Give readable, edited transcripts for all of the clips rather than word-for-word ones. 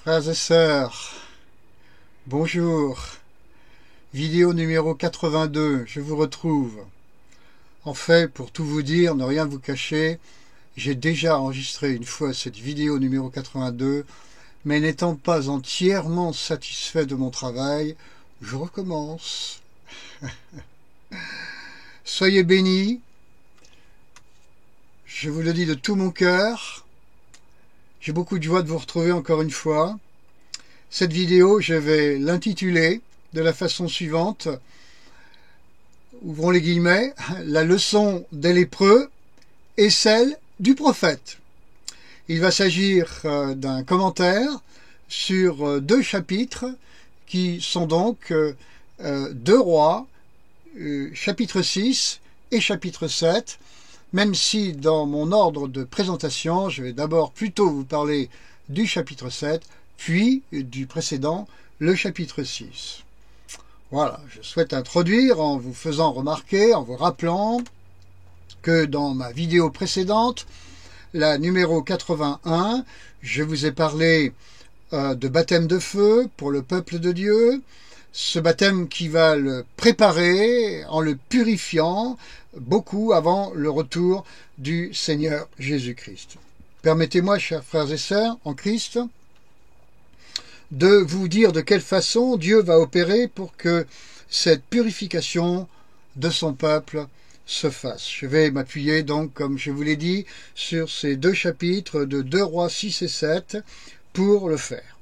Frères et sœurs, bonjour. Vidéo numéro 82, je vous retrouve. En fait, pour tout vous dire, ne rien vous cacher, j'ai déjà enregistré une fois cette vidéo numéro 82, mais n'étant pas entièrement satisfait de mon travail, je recommence. Soyez bénis, je vous le dis de tout mon cœur. J'ai beaucoup de joie de vous retrouver encore une fois. Cette vidéo, je vais l'intituler de la façon suivante. Ouvrons les guillemets. La leçon des lépreux et celle du prophète. Il va s'agir d'un commentaire sur deux chapitres qui sont donc 2 Rois, chapitre 6 et chapitre 7. Même si dans mon ordre de présentation, je vais d'abord plutôt vous parler du chapitre 7, puis du précédent, le chapitre 6. Voilà, je souhaite introduire en vous faisant remarquer, en vous rappelant que dans ma vidéo précédente, la numéro 81, je vous ai parlé de baptême de feu pour le peuple de Dieu, ce baptême qui va le préparer en le purifiant beaucoup avant le retour du Seigneur Jésus-Christ. Permettez-moi, chers frères et sœurs en Christ, de vous dire de quelle façon Dieu va opérer pour que cette purification de son peuple se fasse. Je vais m'appuyer donc, comme je vous l'ai dit, sur ces deux chapitres de 2 Rois 6 et 7 pour le faire.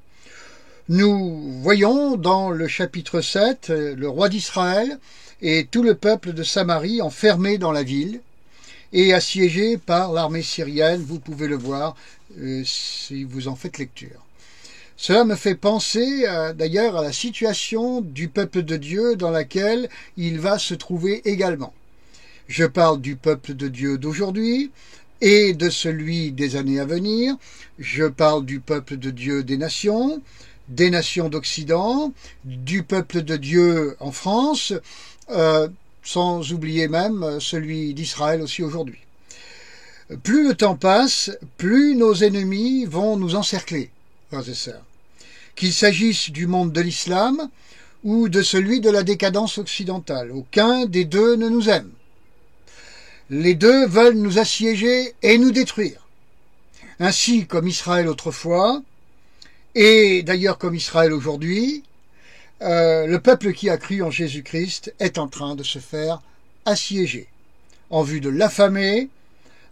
Nous voyons dans le chapitre 7 le roi d'Israël et tout le peuple de Samarie enfermés dans la ville et assiégés par l'armée syrienne. Vous pouvez le voir si vous en faites lecture. Cela me fait penser d'ailleurs à la situation du peuple de Dieu dans laquelle il va se trouver également. Je parle du peuple de Dieu d'aujourd'hui et de celui des années à venir. Je parle du peuple de Dieu des nations d'Occident, du peuple de Dieu en France, sans oublier même celui d'Israël aussi aujourd'hui. Plus le temps passe, plus nos ennemis vont nous encercler, frères et sœurs. Qu'il s'agisse du monde de l'islam ou de celui de la décadence occidentale, aucun des deux ne nous aime. Les deux veulent nous assiéger et nous détruire. Ainsi comme Israël autrefois, et d'ailleurs comme Israël aujourd'hui, le peuple qui a cru en Jésus-Christ est en train de se faire assiéger, en vue de l'affamer,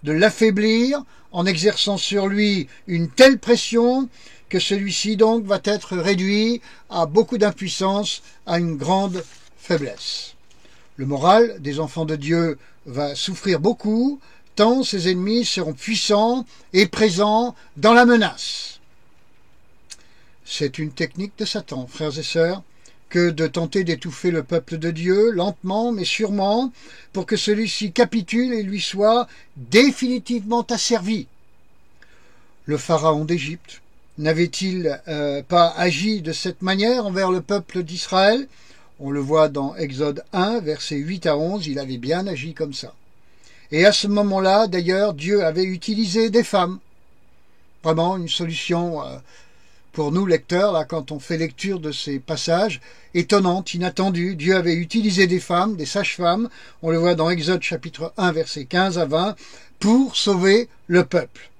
de l'affaiblir, en exerçant sur lui une telle pression que celui-ci donc va être réduit à beaucoup d'impuissance, à une grande faiblesse. Le moral des enfants de Dieu va souffrir beaucoup, tant ses ennemis seront puissants et présents dans la menace. C'est une technique de Satan, frères et sœurs, que de tenter d'étouffer le peuple de Dieu, lentement mais sûrement, pour que celui-ci capitule et lui soit définitivement asservi. Le pharaon d'Égypte n'avait-il pas agi de cette manière envers le peuple d'Israël? On le voit dans Exode 1, versets 8 à 11, il avait bien agi comme ça. Et à ce moment-là, d'ailleurs, Dieu avait utilisé des femmes. Vraiment une solution pour nous, lecteurs, là, quand on fait lecture de ces passages, étonnante, inattendue. Dieu avait utilisé des femmes, des sages-femmes, on le voit dans Exode chapitre 1, versets 15 à 20, pour sauver le peuple.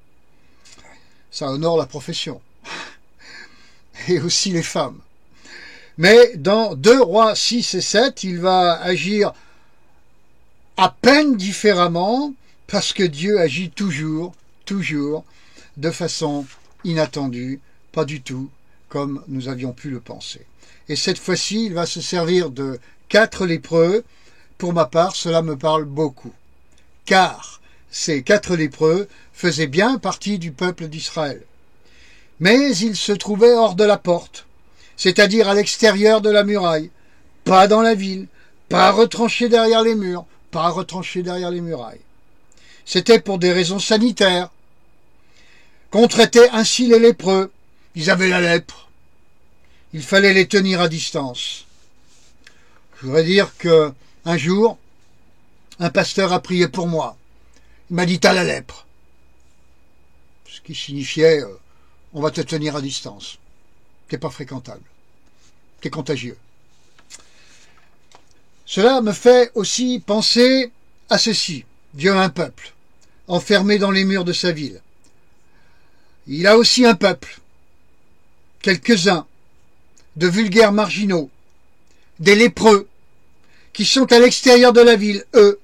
Ça honore la profession. Et aussi les femmes. Mais dans 2 Rois 6 et 7, il va agir à peine différemment, parce que Dieu agit toujours, de façon inattendue, pas du tout comme nous avions pu le penser. Et cette fois-ci, il va se servir de 4 lépreux. Pour ma part, cela me parle beaucoup. Car ces 4 lépreux faisaient bien partie du peuple d'Israël. Mais ils se trouvaient hors de la porte, c'est-à-dire à l'extérieur de la muraille, pas dans la ville, pas retranchés derrière les murs, pas retranchés derrière les murailles. C'était pour des raisons sanitaires qu'on traitait ainsi les lépreux. Ils avaient la lèpre. Il fallait les tenir à distance. Je voudrais dire que un jour, un pasteur a prié pour moi. Il m'a dit, t'as la lèpre. Ce qui signifiait, on va te tenir à distance. qui n'est pas fréquentable, qui est contagieux. Cela me fait aussi penser à ceci. Dieu a un peuple, enfermé dans les murs de sa ville. Il a aussi un peuple, quelques-uns, de vulgaires marginaux, des lépreux, qui sont à l'extérieur de la ville, eux,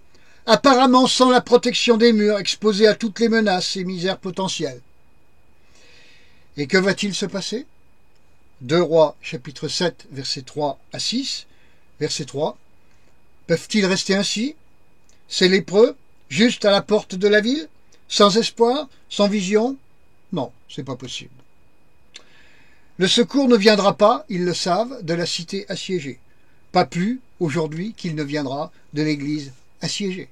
apparemment sans la protection des murs, exposés à toutes les menaces et misères potentielles. Et que va-t-il se passer? 2 Rois, chapitre 7, versets 3 à 6, verset 3. Peuvent-ils rester ainsi, ces lépreux, juste à la porte de la ville, sans espoir, sans vision? Non, c'est pas possible. Le secours ne viendra pas, ils le savent, de la cité assiégée. Pas plus aujourd'hui qu'il ne viendra de l'église assiégée.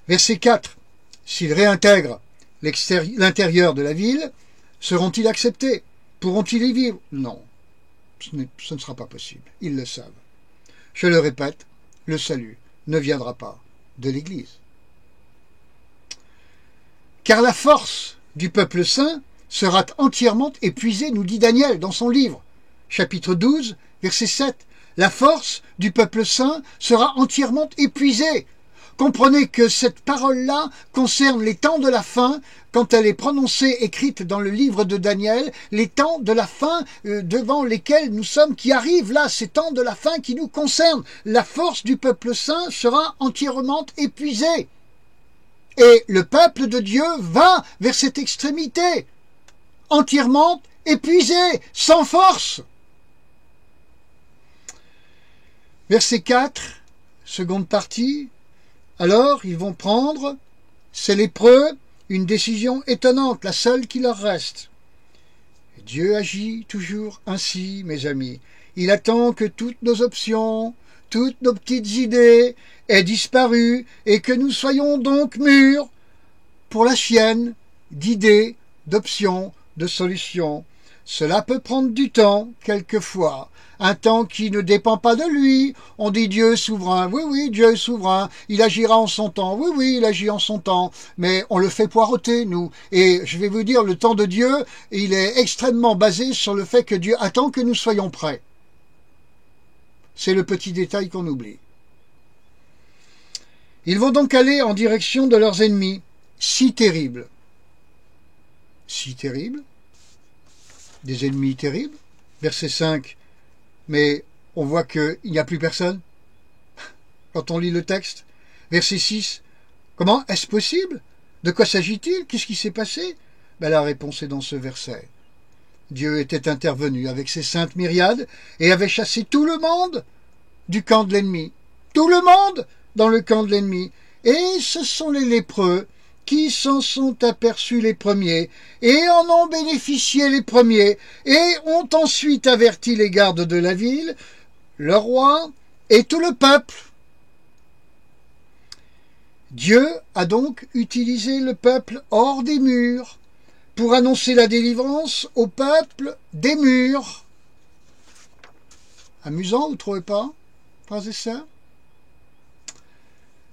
Verset 4. S'ils réintègrent l'intérieur de la ville, seront-ils acceptés? Pourront-ils y vivre? Non, ce ne sera pas possible. Ils le savent. Je le répète, le salut ne viendra pas de l'Église. Car la force du peuple saint sera entièrement épuisée, nous dit Daniel dans son livre, chapitre 12, verset 7. La force du peuple saint sera entièrement épuisée. Comprenez que cette parole-là concerne les temps de la fin, quand elle est prononcée, écrite dans le livre de Daniel, les temps de la fin devant lesquels nous sommes, qui arrivent là, ces temps de la fin qui nous concernent. La force du peuple saint sera entièrement épuisée. Et le peuple de Dieu va vers cette extrémité, entièrement épuisé, sans force. Verset 4, seconde partie. Alors, ils vont prendre, ces lépreux, une décision étonnante, la seule qui leur reste. Et Dieu agit toujours ainsi, mes amis. Il attend que toutes nos options, toutes nos petites idées aient disparu et que nous soyons donc mûrs pour la chienne d'idées, d'options, de solutions. Cela peut prendre du temps, quelquefois, un temps qui ne dépend pas de lui. On dit Dieu est souverain. Oui, oui, Dieu est souverain. Il agira en son temps. Oui, oui, il agit en son temps. Mais on le fait poireauter, nous. Et je vais vous dire, le temps de Dieu, il est extrêmement basé sur le fait que Dieu attend que nous soyons prêts. C'est le petit détail qu'on oublie. Ils vont donc aller en direction de leurs ennemis, si terribles. Si terribles? Des ennemis terribles? Verset 5. Mais on voit qu'il n'y a plus personne quand on lit le texte. Verset 6. Comment est-ce possible? De quoi s'agit-il? Qu'est-ce qui s'est passé? La réponse est dans ce verset. Dieu était intervenu avec ses saintes myriades et avait chassé tout le monde du camp de l'ennemi. Tout le monde dans le camp de l'ennemi. Et ce sont les lépreux qui s'en sont aperçus les premiers, et en ont bénéficié les premiers, et ont ensuite averti les gardes de la ville, le roi et tout le peuple. Dieu a donc utilisé le peuple hors des murs pour annoncer la délivrance au peuple des murs. Amusant, vous ne trouvez pas, frères et sœurs?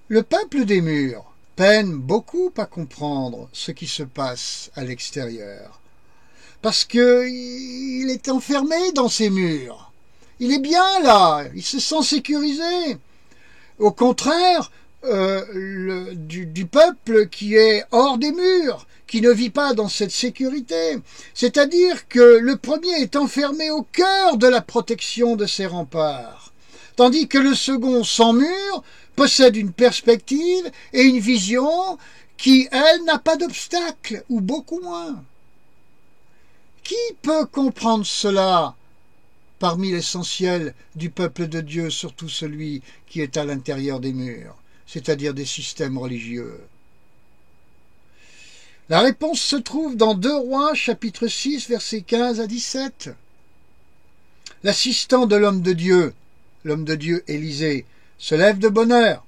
Le peuple des murs peine beaucoup à comprendre ce qui se passe à l'extérieur, parce qu'il est enfermé dans ces murs. Il est bien là, il se sent sécurisé. Au contraire du peuple qui est hors des murs, qui ne vit pas dans cette sécurité. C'est-à-dire que le premier est enfermé au cœur de la protection de ses remparts, tandis que le second, sans mur, possède une perspective et une vision qui, elle, n'a pas d'obstacle, ou beaucoup moins. Qui peut comprendre cela parmi l'essentiel du peuple de Dieu, surtout celui qui est à l'intérieur des murs, c'est-à-dire des systèmes religieux? La réponse se trouve dans 2 Rois, chapitre 6, versets 15 à 17. L'assistant de l'homme de Dieu Élisée, se lève de bonne heure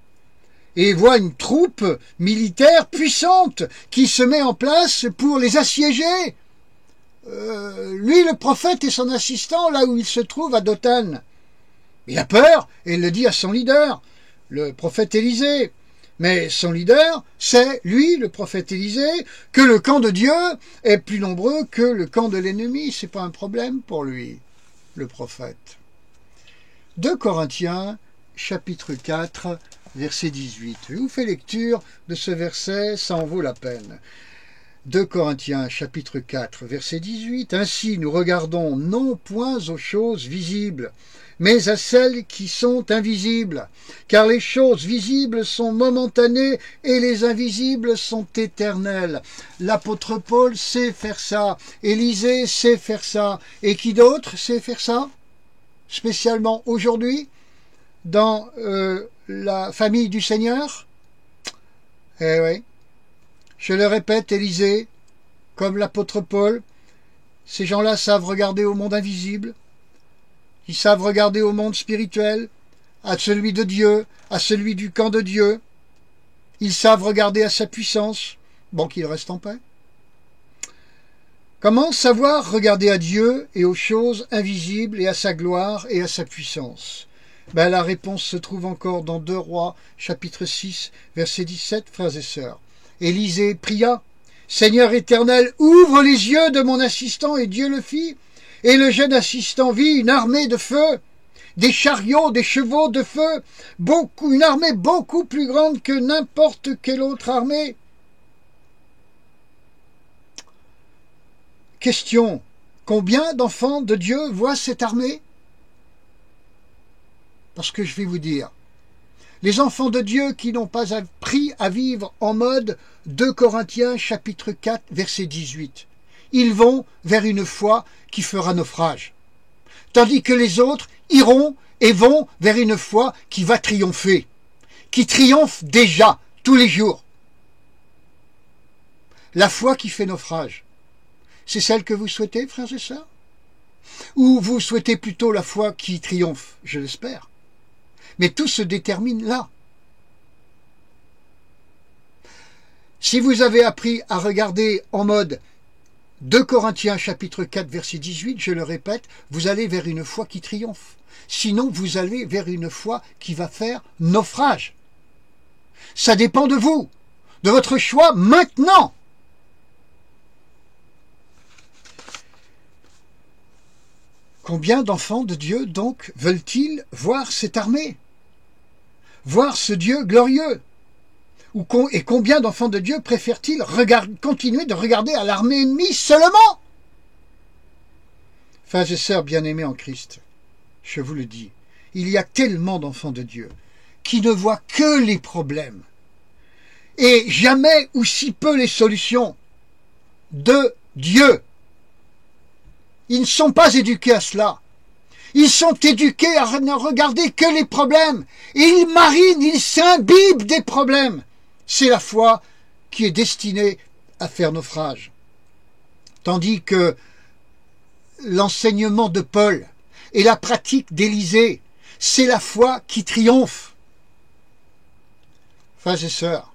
et voit une troupe militaire puissante qui se met en place pour les assiéger. Lui, le prophète, et son assistant, là où il se trouve, à Dothan. Il a peur et il le dit à son leader, le prophète Élisée. Mais son leader, c'est lui, le prophète Élisée, que le camp de Dieu est plus nombreux que le camp de l'ennemi. C'est pas un problème pour lui, le prophète. 2 Corinthiens, chapitre 4, verset 18. Je vous fais lecture de ce verset, ça en vaut la peine. 2 Corinthiens, chapitre 4, verset 18. Ainsi, nous regardons non point aux choses visibles, mais à celles qui sont invisibles, car les choses visibles sont momentanées et les invisibles sont éternelles. L'apôtre Paul sait faire ça, Élisée sait faire ça, et qui d'autre sait faire ça? Spécialement aujourd'hui, dans la famille du Seigneur? Eh oui, je le répète, Élisée, comme l'apôtre Paul, ces gens-là savent regarder au monde invisible. Ils savent regarder au monde spirituel, à celui de Dieu, à celui du camp de Dieu. Ils savent regarder à sa puissance. Bon, qu'il reste en paix. Comment savoir regarder à Dieu et aux choses invisibles et à sa gloire et à sa puissance? La réponse se trouve encore dans 2 Rois, chapitre 6, verset 17, frères et sœurs. Élisée pria, « Seigneur éternel, ouvre les yeux de mon assistant, et Dieu le fit. Et le jeune assistant vit une armée de feu, des chariots, des chevaux de feu, une armée beaucoup plus grande que n'importe quelle autre armée. » Question, combien d'enfants de Dieu voient cette armée? Parce que je vais vous dire, les enfants de Dieu qui n'ont pas appris à vivre en mode 2 Corinthiens chapitre 4 verset 18, ils vont vers une foi qui fera naufrage. Tandis que les autres iront et vont vers une foi qui va triompher, qui triomphe déjà tous les jours. La foi qui fait naufrage, c'est celle que vous souhaitez, frères et sœurs? Ou vous souhaitez plutôt la foi qui triomphe? Je l'espère. Mais tout se détermine là. Si vous avez appris à regarder en mode 2 Corinthiens chapitre 4 verset 18, je le répète, vous allez vers une foi qui triomphe. Sinon, vous allez vers une foi qui va faire naufrage. Ça dépend de vous, de votre choix maintenant. Combien d'enfants de Dieu, donc, veulent-ils voir cette armée? Voir ce Dieu glorieux? Et combien d'enfants de Dieu préfèrent-ils continuer de regarder à l'armée ennemie seulement? Frères et sœurs bien-aimés en Christ, je vous le dis, il y a tellement d'enfants de Dieu qui ne voient que les problèmes et jamais ou si peu les solutions de Dieu. Ils ne sont pas éduqués à cela. Ils sont éduqués à ne regarder que les problèmes. Et ils marinent, ils s'imbibent des problèmes. C'est la foi qui est destinée à faire naufrage. Tandis que l'enseignement de Paul et la pratique d'Élisée, c'est la foi qui triomphe. Frères et sœurs,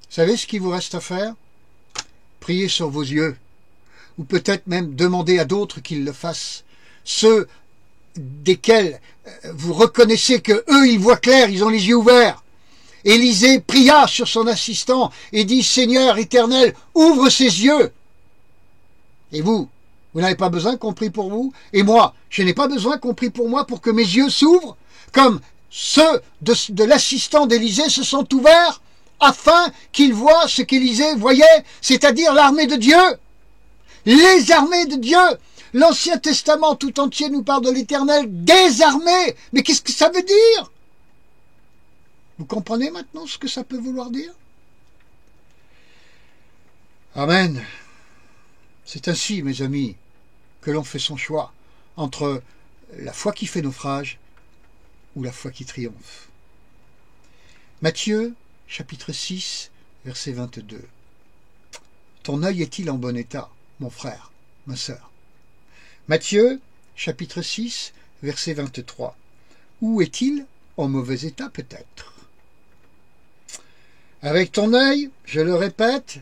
vous savez ce qu'il vous reste à faire? Priez sur vos yeux. Ou peut-être même demander à d'autres qu'ils le fassent. Ceux desquels vous reconnaissez que eux ils voient clair, ils ont les yeux ouverts. Élisée pria sur son assistant et dit, Seigneur éternel, ouvre ses yeux. Et vous n'avez pas besoin qu'on prie pour vous? Et moi, je n'ai pas besoin qu'on prie pour moi pour que mes yeux s'ouvrent, comme ceux de l'assistant d'Élisée se sont ouverts, afin qu'il voie ce qu'Élisée voyait, c'est-à-dire l'armée de Dieu. Les armées de Dieu. L'Ancien Testament tout entier nous parle de l'Éternel des armées. Mais qu'est-ce que ça veut dire? Vous comprenez maintenant ce que ça peut vouloir dire? Amen. C'est ainsi, mes amis, que l'on fait son choix entre la foi qui fait naufrage ou la foi qui triomphe. Matthieu, chapitre 6, verset 22. Ton œil est-il en bon état, mon frère, ma sœur? Matthieu, chapitre 6, verset 23. Où est-il? En mauvais état peut-être. Avec ton œil, je le répète,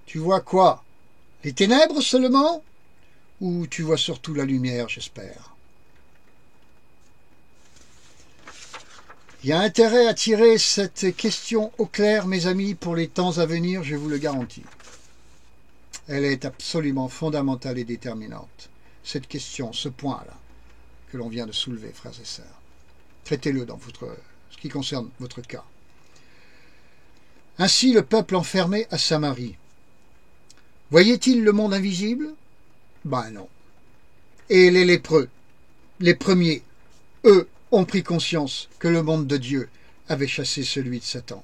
tu vois quoi? Les ténèbres seulement? Ou tu vois surtout la lumière, j'espère? Il y a intérêt à tirer cette question au clair, mes amis, pour les temps à venir, je vous le garantis. Elle est absolument fondamentale et déterminante. Cette question, ce point-là, que l'on vient de soulever, frères et sœurs. Traitez-le dans ce qui concerne votre cas. Ainsi le peuple enfermé à Samarie. Voyait-il le monde invisible? Ben non. Et les lépreux, les premiers, eux, ont pris conscience que le monde de Dieu avait chassé celui de Satan.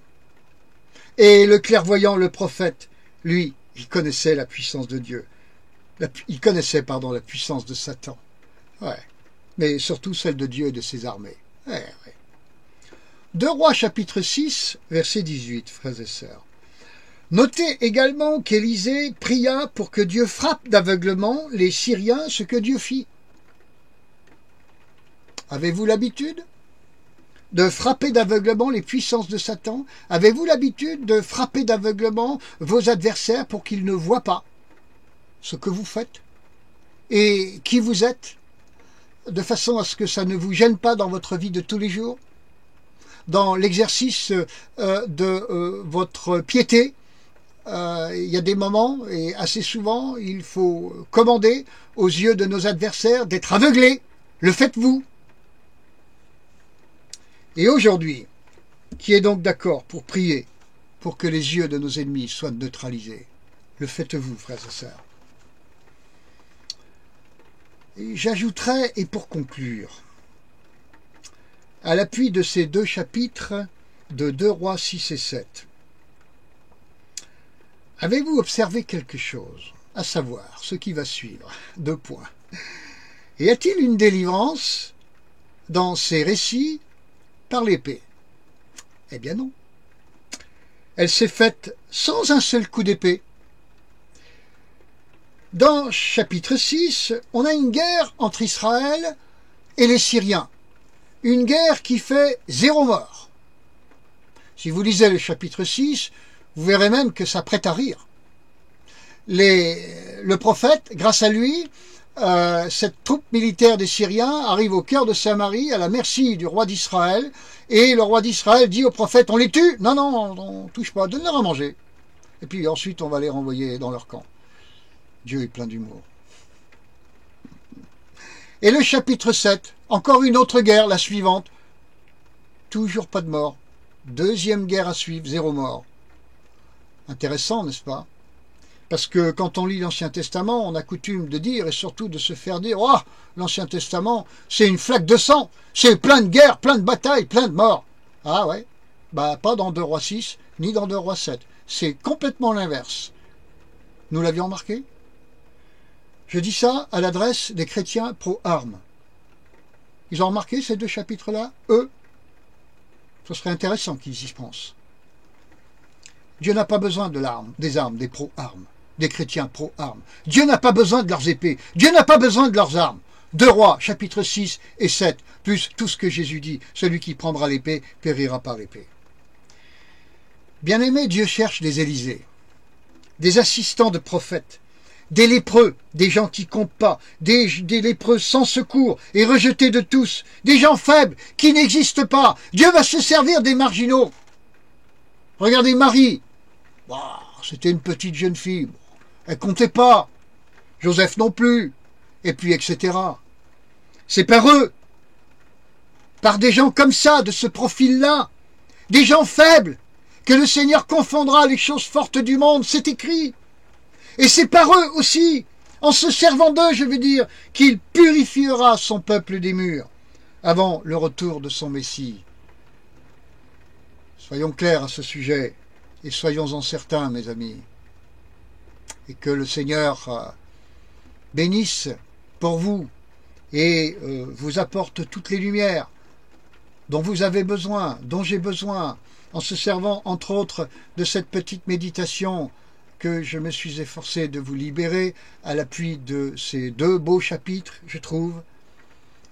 Et le clairvoyant, le prophète, lui, il connaissait la puissance de Dieu. Il connaissait, la puissance de Satan. Ouais. Mais surtout celle de Dieu et de ses armées. Ouais. 2 Rois chapitre 6, verset 18, frères et sœurs. Notez également qu'Élisée pria pour que Dieu frappe d'aveuglement les Syriens, ce que Dieu fit. Avez-vous l'habitude de frapper d'aveuglement les puissances de Satan? Avez-vous l'habitude de frapper d'aveuglement vos adversaires pour qu'ils ne voient pas ce que vous faites et qui vous êtes, de façon à ce que ça ne vous gêne pas dans votre vie de tous les jours, dans l'exercice de votre piété? Il y a des moments, et assez souvent, il faut commander aux yeux de nos adversaires d'être aveuglés. Le faites-vous? Et aujourd'hui, qui est donc d'accord pour prier pour que les yeux de nos ennemis soient neutralisés? Le faites-vous, frères et sœurs? Et j'ajouterai, et pour conclure, à l'appui de ces 2 chapitres de 2 Rois 6 et 7, avez-vous observé quelque chose, à savoir ce qui va suivre? 2 points. Y a-t-il une délivrance dans ces récits par l'épée? Eh bien non. Elle s'est faite sans un seul coup d'épée. Dans chapitre 6, on a une guerre entre Israël et les Syriens. Une guerre qui fait 0 mort. Si vous lisez le chapitre 6, vous verrez même que ça prête à rire. Le prophète, grâce à lui, cette troupe militaire des Syriens arrive au cœur de Samarie, à la merci du roi d'Israël, et le roi d'Israël dit au prophète: on les tue? Non, on touche pas, donne-leur à manger. Et puis ensuite on va les renvoyer dans leur camp. Dieu est plein d'humour. Et le chapitre 7, encore une autre guerre, la suivante. Toujours pas de mort. 2e guerre à suivre, 0 mort. Intéressant, n'est-ce pas? Parce que quand on lit l'Ancien Testament, on a coutume de dire, et surtout de se faire dire: oh, l'Ancien Testament, c'est une flaque de sang, c'est plein de guerres, plein de batailles, plein de morts. Ah ouais? Bah pas dans 2 Rois 6, ni dans 2 Rois 7. C'est complètement l'inverse. Nous l'avions remarqué? Je dis ça à l'adresse des chrétiens pro-armes. Ils ont remarqué ces 2 chapitres-là? Eux? Ce serait intéressant qu'ils y pensent. Dieu n'a pas besoin de l'arme, des armes, des pro-armes, des chrétiens pro-armes. Dieu n'a pas besoin de leurs épées. Dieu n'a pas besoin de leurs armes. 2 Rois, chapitres 6 et 7, plus tout ce que Jésus dit: celui qui prendra l'épée périra par l'épée. Bien-aimé, Dieu cherche des Élysées, des assistants de prophètes, des lépreux, des gens qui comptent pas, des lépreux sans secours et rejetés de tous, des gens faibles qui n'existent pas. Dieu va se servir des marginaux. Regardez Marie, c'était une petite jeune fille, elle comptait pas, Joseph non plus, et puis etc. C'est par eux, par des gens comme ça, de ce profil-là, des gens faibles, que le Seigneur confondra les choses fortes du monde, c'est écrit. Et c'est par eux aussi, en se servant d'eux, je veux dire, qu'il purifiera son peuple des murs, avant le retour de son Messie. Soyons clairs à ce sujet, et soyons-en certains, mes amis, et que le Seigneur bénisse pour vous, et vous apporte toutes les lumières dont vous avez besoin, dont j'ai besoin, en se servant, entre autres, de cette petite méditation que je me suis efforcé de vous libérer à l'appui de ces 2 beaux chapitres, je trouve,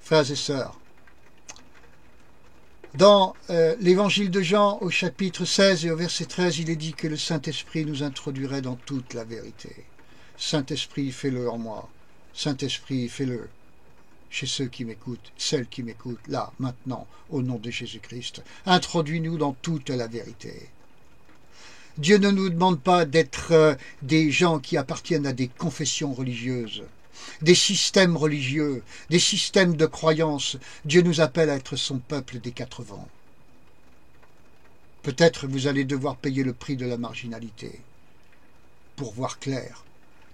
frères et sœurs. Dans l'évangile de Jean, au chapitre 16 et au verset 13, il est dit que le Saint-Esprit nous introduirait dans toute la vérité. Saint-Esprit, fais-le en moi. Saint-Esprit, fais-le. chez ceux qui m'écoutent, celles qui m'écoutent, là, maintenant, au nom de Jésus-Christ. Introduis-nous dans toute la vérité. Dieu ne nous demande pas d'être des gens qui appartiennent à des confessions religieuses, des systèmes religieux, des systèmes de croyances. Dieu nous appelle à être son peuple des quatre vents. Peut-être vous allez devoir payer le prix de la marginalité pour voir clair,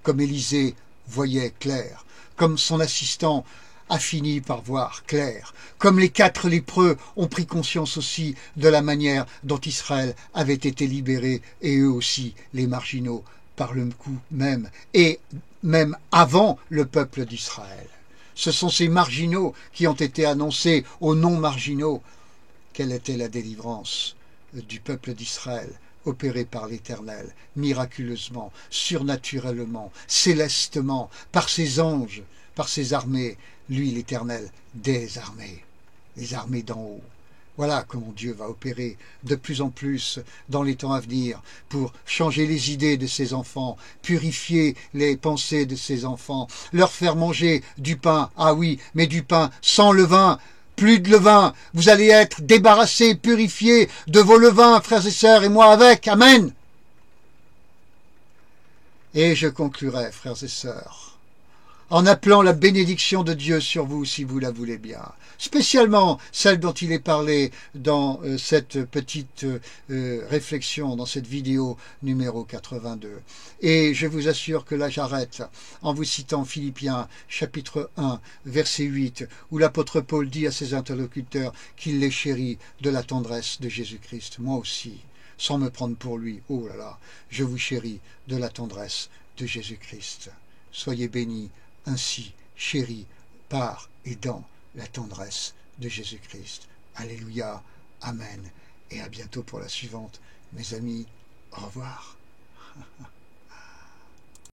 comme Élisée voyait clair, comme son assistant a fini par voir clair, comme les 4 lépreux ont pris conscience aussi de la manière dont Israël avait été libéré, et eux aussi, les marginaux, par le coup même, et même avant le peuple d'Israël. Ce sont ces marginaux qui ont été annoncés aux non-marginaux. Quelle était la délivrance du peuple d'Israël, opérée par l'Éternel, miraculeusement, surnaturellement, célestement, par ses anges, par ses armées, lui l'Éternel, des armées, les armées d'en haut. Voilà comment Dieu va opérer de plus en plus dans les temps à venir pour changer les idées de ses enfants, purifier les pensées de ses enfants, leur faire manger du pain, ah oui, mais du pain sans levain, plus de levain, vous allez être débarrassés, purifiés de vos levains, frères et sœurs, et moi avec, amen. Et je conclurai, frères et sœurs, en appelant la bénédiction de Dieu sur vous si vous la voulez bien, spécialement celle dont il est parlé dans cette petite réflexion, dans cette vidéo numéro 82. Et je vous assure que là j'arrête en vous citant Philippiens chapitre 1 verset 8 où l'apôtre Paul dit à ses interlocuteurs qu'il les chérit de la tendresse de Jésus-Christ. Moi aussi, sans me prendre pour lui, oh là là, je vous chéris de la tendresse de Jésus-Christ. Soyez bénis ainsi, chéris par et dans la tendresse de Jésus-Christ. Alléluia, amen, et à bientôt pour la suivante. Mes amis, au revoir.